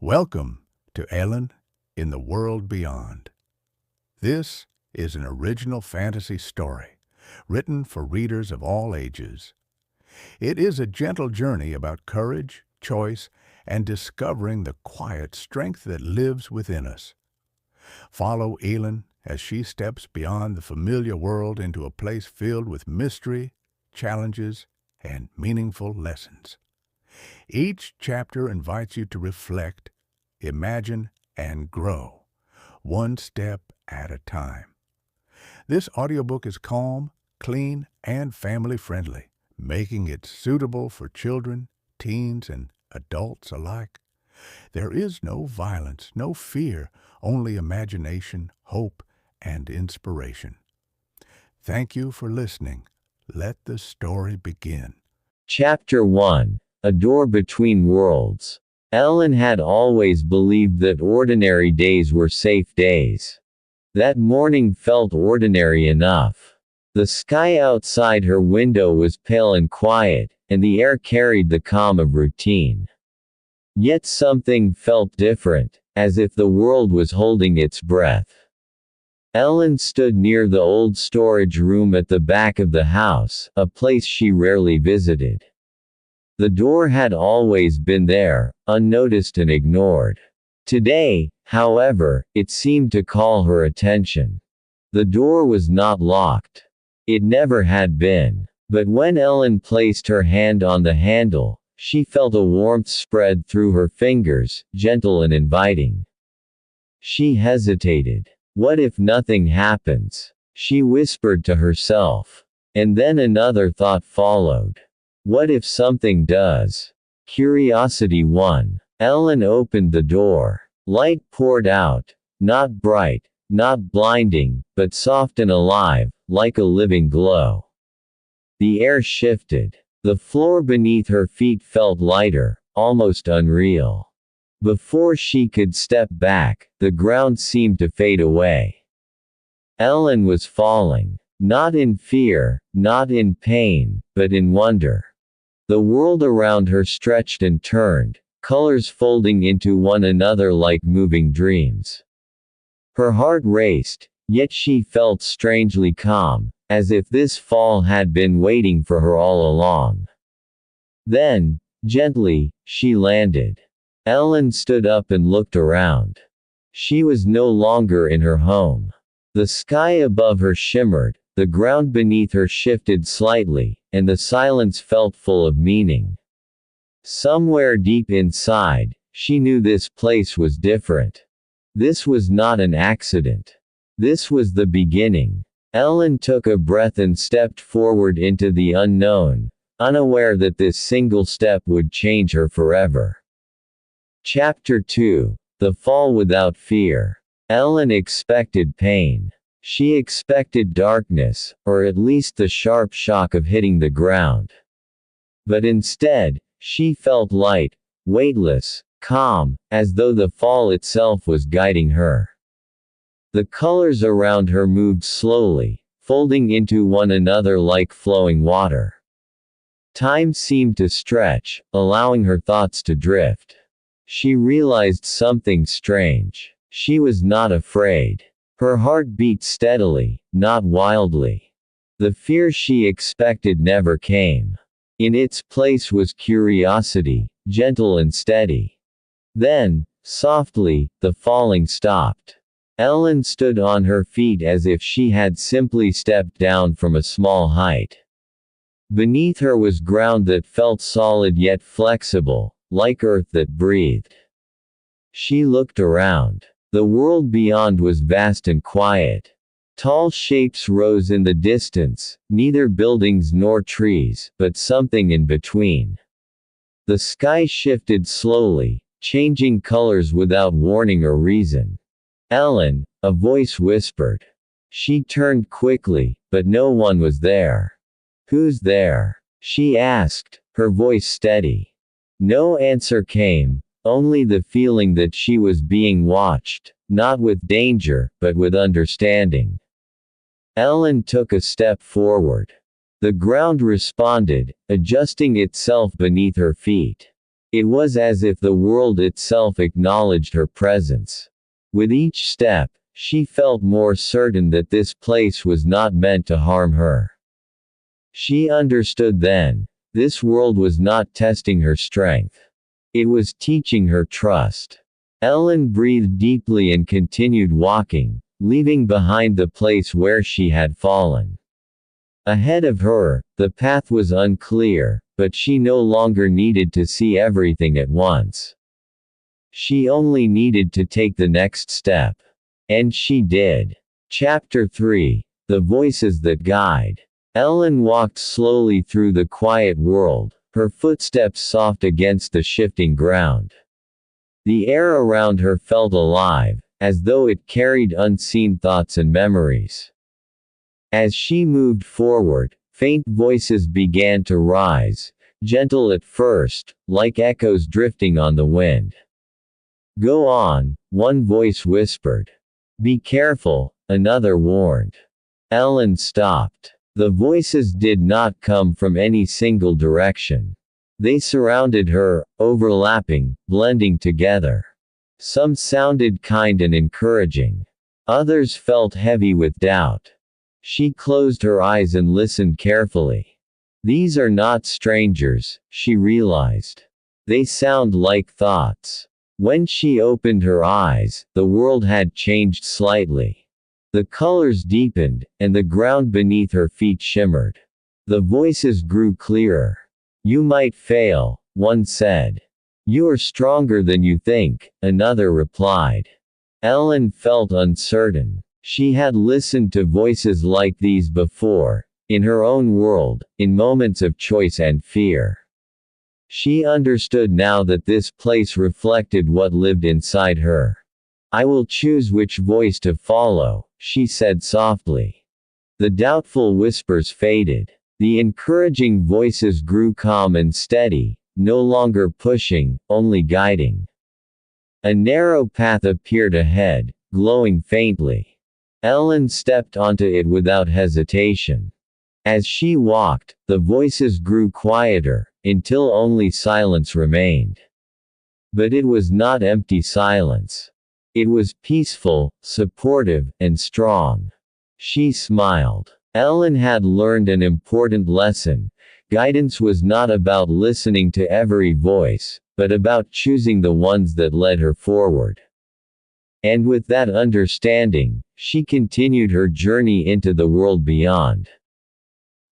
Welcome to Elin in the World Beyond. This is an original fantasy story written for readers of all ages. It is a gentle journey about courage, choice, and discovering the quiet strength that lives within us. Follow Elin as she steps beyond the familiar world into a place filled with mystery, challenges, and meaningful lessons. Each chapter invites you to reflect, imagine, and grow, one step at a time. This audiobook is calm, clean, and family-friendly, making it suitable for children, teens, and adults alike. There is no violence, no fear, only imagination, hope, and inspiration. Thank you for listening. Let the story begin. Chapter 1. A Door Between Worlds. Elin had always believed that ordinary days were safe days. That morning felt ordinary enough. The sky outside her window was pale and quiet, and the air carried the calm of routine. Yet something felt different, as if the world was holding its breath. Elin stood near the old storage room at the back of the house, a place she rarely visited. The door had always been there, unnoticed and ignored. Today, however, it seemed to call her attention. The door was not locked. It never had been. But when Elin placed her hand on the handle, she felt a warmth spread through her fingers, gentle and inviting. She hesitated. What if nothing happens? She whispered to herself. And then another thought followed. What if something does? Curiosity won. Elin opened the door. Light poured out. Not bright, not blinding, but soft and alive, like a living glow. The air shifted. The floor beneath her feet felt lighter, almost unreal. Before she could step back, the ground seemed to fade away. Elin was falling. Not in fear, not in pain, but in wonder. The world around her stretched and turned, colors folding into one another like moving dreams. Her heart raced, yet she felt strangely calm, as if this fall had been waiting for her all along. Then, gently, she landed. Elin stood up and looked around. She was no longer in her home. The sky above her shimmered, the ground beneath her shifted slightly, and the silence felt full of meaning. Somewhere deep inside, she knew this place was different. This was not an accident. This was the beginning. Elin took a breath and stepped forward into the unknown, unaware that this single step would change her forever. Chapter 2. The Fall Without Fear. Elin expected pain. She expected darkness, or at least the sharp shock of hitting the ground. But instead, she felt light, weightless, calm, as though the fall itself was guiding her. The colors around her moved slowly, folding into one another like flowing water. Time seemed to stretch, allowing her thoughts to drift. She realized something strange. She was not afraid. Her heart beat steadily, not wildly. The fear she expected never came. In its place was curiosity, gentle and steady. Then, softly, the falling stopped. Elin stood on her feet as if she had simply stepped down from a small height. Beneath her was ground that felt solid yet flexible, like earth that breathed. She looked around. The world beyond was vast and quiet. Tall shapes rose in the distance, neither buildings nor trees, but something in between. The sky shifted slowly, changing colors without warning or reason. Elin, a voice whispered. She turned quickly, but no one was there. Who's there? She asked, her voice steady. No answer came. Only the feeling that she was being watched, not with danger, but with understanding. Elin took a step forward. The ground responded, adjusting itself beneath her feet. It was as if the world itself acknowledged her presence. With each step, she felt more certain that this place was not meant to harm her. She understood then, this world was not testing her strength. It was teaching her trust. Elin breathed deeply and continued walking, leaving behind the place where she had fallen. Ahead of her, the path was unclear, but she no longer needed to see everything at once. She only needed to take the next step. And she did. Chapter 3. The Voices That Guide. Elin walked slowly through the quiet world, her footsteps soft against the shifting ground. The air around her felt alive, as though it carried unseen thoughts and memories. As she moved forward, faint voices began to rise, gentle at first, like echoes drifting on the wind. "Go on," one voice whispered. "Be careful," another warned. Elin stopped. The voices did not come from any single direction. They surrounded her, overlapping, blending together. Some sounded kind and encouraging. Others felt heavy with doubt. She closed her eyes and listened carefully. These are not strangers, she realized. They sound like thoughts. When she opened her eyes, the world had changed slightly. The colors deepened, and the ground beneath her feet shimmered. The voices grew clearer. "You might fail," one said. "You are stronger than you think," another replied. Elin felt uncertain. She had listened to voices like these before, in her own world, in moments of choice and fear. She understood now that this place reflected what lived inside her. "I will choose which voice to follow," she said softly. The doubtful whispers faded. The encouraging voices grew calm and steady, no longer pushing, only guiding. A narrow path appeared ahead, glowing faintly. Elin stepped onto it without hesitation. As she walked, the voices grew quieter, until only silence remained. But it was not empty silence. It was peaceful, supportive, and strong. She smiled. Elin had learned an important lesson. Guidance was not about listening to every voice, but about choosing the ones that led her forward. And with that understanding, she continued her journey into the world beyond.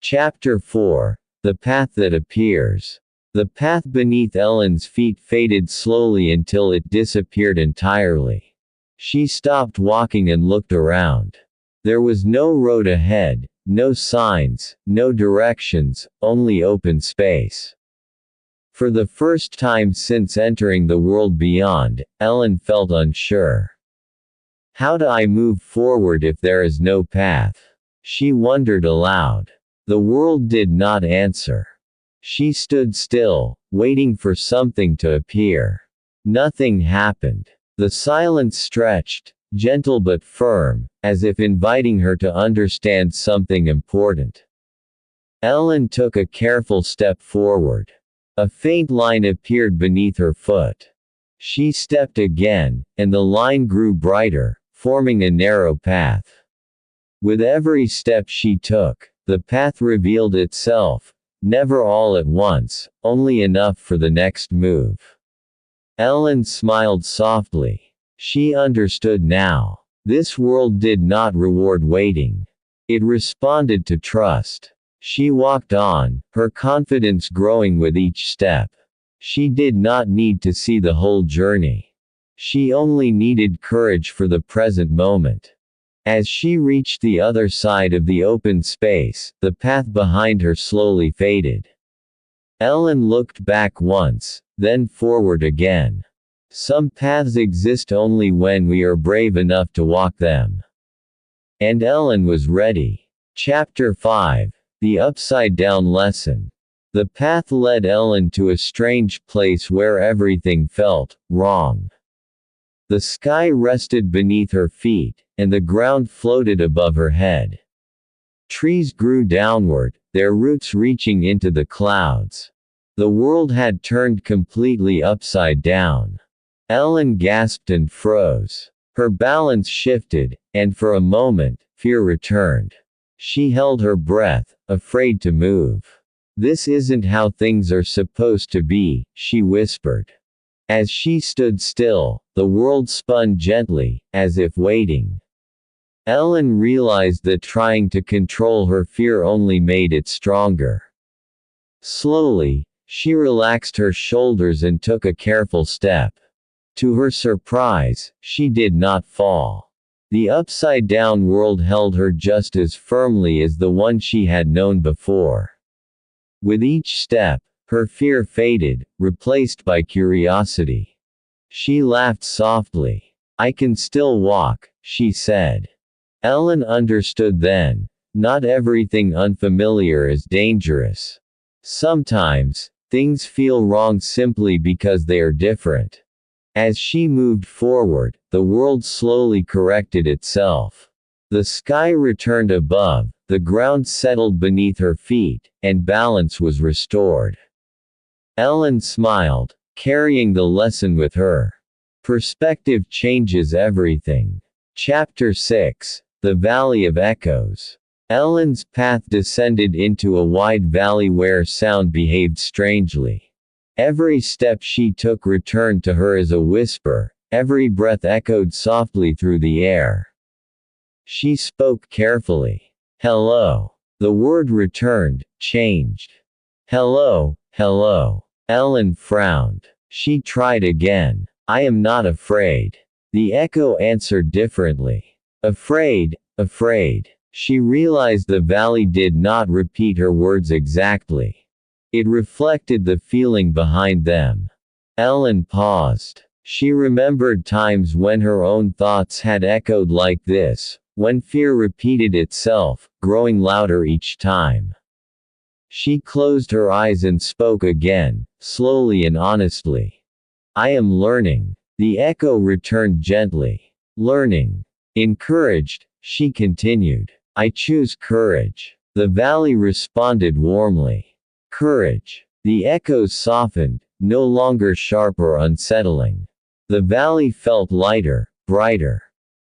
Chapter 4. The Path That Appears. The path beneath Elin's feet faded slowly until it disappeared entirely. She stopped walking and looked around. There was no road ahead, no signs, no directions, only open space. For the first time since entering the world beyond, Elin felt unsure. How do I move forward if there is no path? She wondered aloud. The world did not answer. She stood still, waiting for something to appear. Nothing happened. The silence stretched, gentle but firm, as if inviting her to understand something important. Elin took a careful step forward. A faint line appeared beneath her foot. She stepped again, and the line grew brighter, forming a narrow path. With every step she took, the path revealed itself, never all at once, only enough for the next move. Elin smiled softly. She understood now. This world did not reward waiting. It responded to trust. She walked on, her confidence growing with each step. She did not need to see the whole journey. She only needed courage for the present moment. As she reached the other side of the open space, the path behind her slowly faded. Elin looked back once, then forward again. Some paths exist only when we are brave enough to walk them. And Elin was ready. Chapter 5. The Upside-Down Lesson. The path led Elin to a strange place where everything felt wrong. The sky rested beneath her feet, and the ground floated above her head. Trees grew downward, their roots reaching into the clouds. The world had turned completely upside down. Elin gasped and froze. Her balance shifted, and for a moment, fear returned. She held her breath, afraid to move. "This isn't how things are supposed to be," she whispered. As she stood still, the world spun gently, as if waiting. Elin realized that trying to control her fear only made it stronger. Slowly, she relaxed her shoulders and took a careful step. To her surprise, she did not fall. The upside-down world held her just as firmly as the one she had known before. With each step, her fear faded, replaced by curiosity. She laughed softly. "I can still walk," she said. Elin understood then. Not everything unfamiliar is dangerous. Sometimes, things feel wrong simply because they are different. As she moved forward, the world slowly corrected itself. The sky returned above, the ground settled beneath her feet, and balance was restored. Elin smiled, carrying the lesson with her. Perspective changes everything. Chapter 6. The Valley of Echoes. Elin's path descended into a wide valley where sound behaved strangely. Every step she took returned to her as a whisper, every breath echoed softly through the air. She spoke carefully. "Hello." The word returned, changed. "Hello, hello." Elin frowned. She tried again. "I am not afraid." The echo answered differently. "Afraid, afraid." She realized the valley did not repeat her words exactly. It reflected the feeling behind them. Elin paused. She remembered times when her own thoughts had echoed like this, when fear repeated itself, growing louder each time. She closed her eyes and spoke again, slowly and honestly. "I am learning." The echo returned gently. "Learning." Encouraged, she continued. "I choose courage." The valley responded warmly. "Courage." The echoes softened, no longer sharp or unsettling. The valley felt lighter, brighter.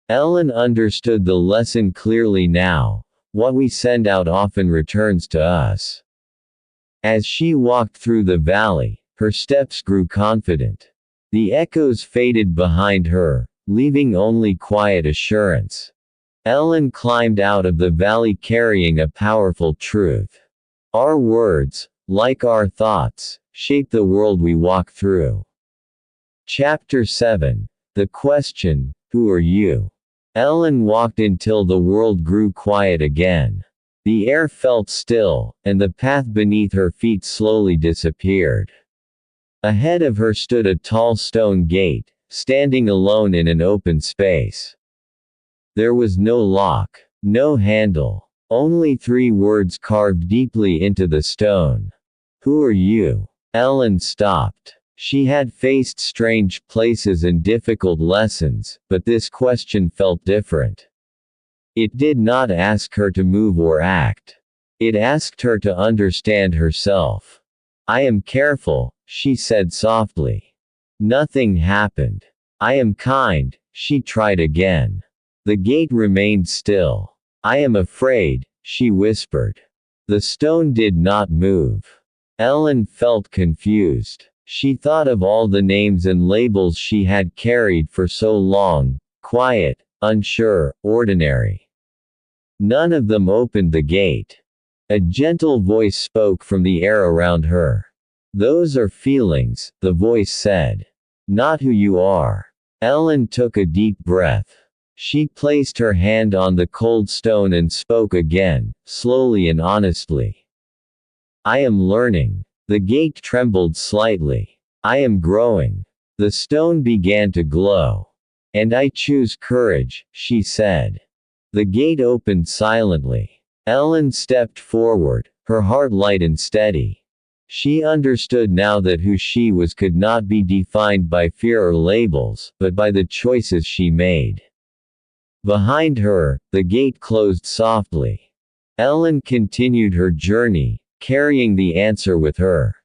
Elin understood the lesson clearly now. What we send out often returns to us. As she walked through the valley, her steps grew confident. The echoes faded behind her, leaving only quiet assurance. Elin climbed out of the valley carrying a powerful truth. Our words, like our thoughts, shape the world we walk through. Chapter 7. The Question, Who Are You? Elin walked until the world grew quiet again. The air felt still, and the path beneath her feet slowly disappeared. Ahead of her stood a tall stone gate, standing alone in an open space. There was no lock, no handle, only 3 words carved deeply into the stone. "Who are you?" Elin stopped. She had faced strange places and difficult lessons, but this question felt different. It did not ask her to move or act. It asked her to understand herself. "I am careful," she said softly. Nothing happened. "I am kind," she tried again. The gate remained still. "I am afraid," she whispered. The stone did not move. Elin felt confused. She thought of all the names and labels she had carried for so long: quiet, unsure, ordinary. None of them opened the gate. A gentle voice spoke from the air around her. "Those are feelings," the voice said. "Not who you are." Elin took a deep breath. She placed her hand on the cold stone and spoke again, slowly and honestly. "I am learning." The gate trembled slightly. "I am growing." The stone began to glow. "And I choose courage," she said. The gate opened silently. Elin stepped forward, her heart light and steady. She understood now that who she was could not be defined by fear or labels, but by the choices she made. Behind her, the gate closed softly. Elin continued her journey, carrying the answer with her.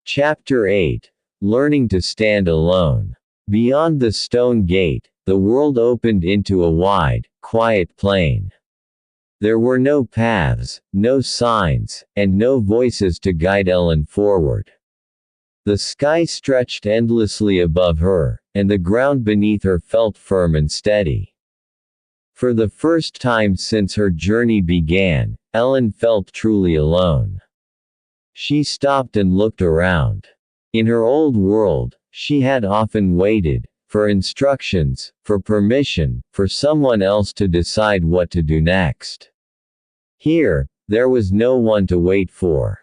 Chapter 8. Learning to Stand Alone. Beyond the stone gate, the world opened into a wide, quiet plain. There were no paths, no signs, and no voices to guide Elin forward. The sky stretched endlessly above her, and the ground beneath her felt firm and steady. For the first time since her journey began, Elin felt truly alone. She stopped and looked around. In her old world, she had often waited, for instructions, for permission, for someone else to decide what to do next. Here, there was no one to wait for.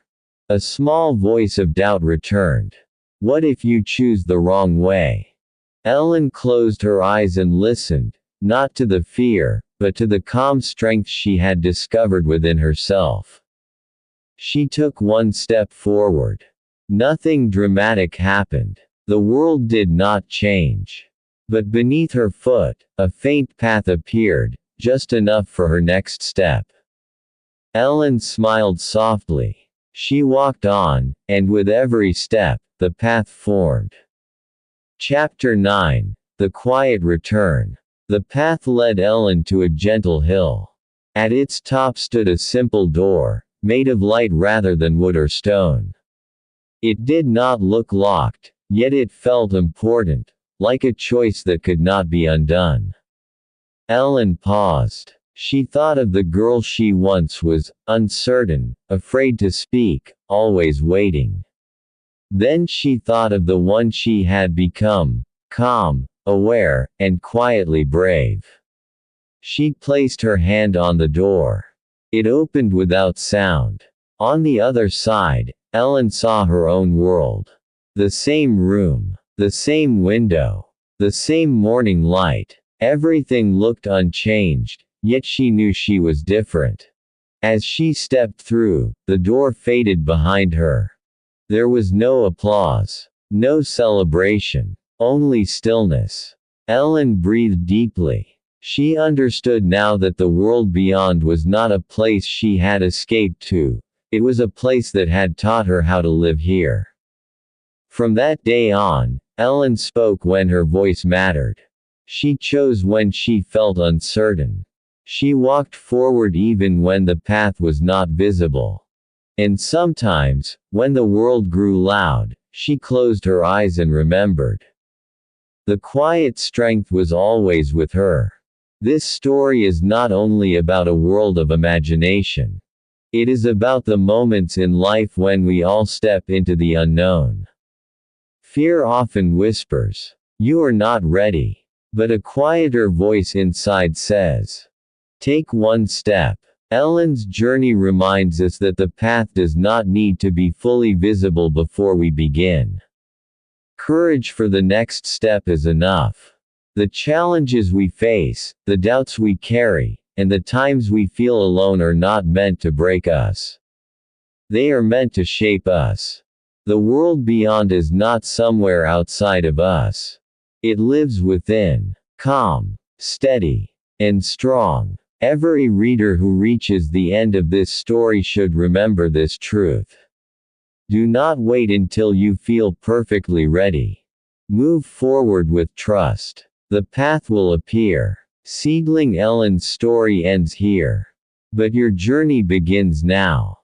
A small voice of doubt returned. What if you choose the wrong way? Elin closed her eyes and listened, not to the fear, but to the calm strength she had discovered within herself. She took one step forward. Nothing dramatic happened. The world did not change. But beneath her foot, a faint path appeared, just enough for her next step. Elin smiled softly. She walked on, and with every step, the path formed. Chapter 9. The Quiet Return. The path led Elin to a gentle hill. At its top stood a simple door, made of light rather than wood or stone. It did not look locked, yet it felt important, like a choice that could not be undone. Elin paused. She thought of the girl she once was, uncertain, afraid to speak, always waiting. Then she thought of the one she had become, calm, aware, and quietly brave. She placed her hand on the door. It opened without sound. On the other side, Elin saw her own world. The same room, the same window, the same morning light. Everything looked unchanged, yet she knew she was different. As she stepped through, the door faded behind her. There was no applause, no celebration, only stillness. Elin breathed deeply. She understood now that the world beyond was not a place she had escaped to, it was a place that had taught her how to live here. From that day on, Elin spoke when her voice mattered. She chose when she felt uncertain. She walked forward even when the path was not visible. And sometimes, when the world grew loud, she closed her eyes and remembered. The quiet strength was always with her. This story is not only about a world of imagination. It is about the moments in life when we all step into the unknown. Fear often whispers, "You are not ready." But a quieter voice inside says, "Take one step." Elin's journey reminds us that the path does not need to be fully visible before we begin. Courage for the next step is enough. The challenges we face, the doubts we carry, and the times we feel alone are not meant to break us. They are meant to shape us. The world beyond is not somewhere outside of us. It lives within, calm, steady, and strong. Every reader who reaches the end of this story should remember this truth. Do not wait until you feel perfectly ready. Move forward with trust. The path will appear. Seedling Elin's story ends here. But your journey begins now.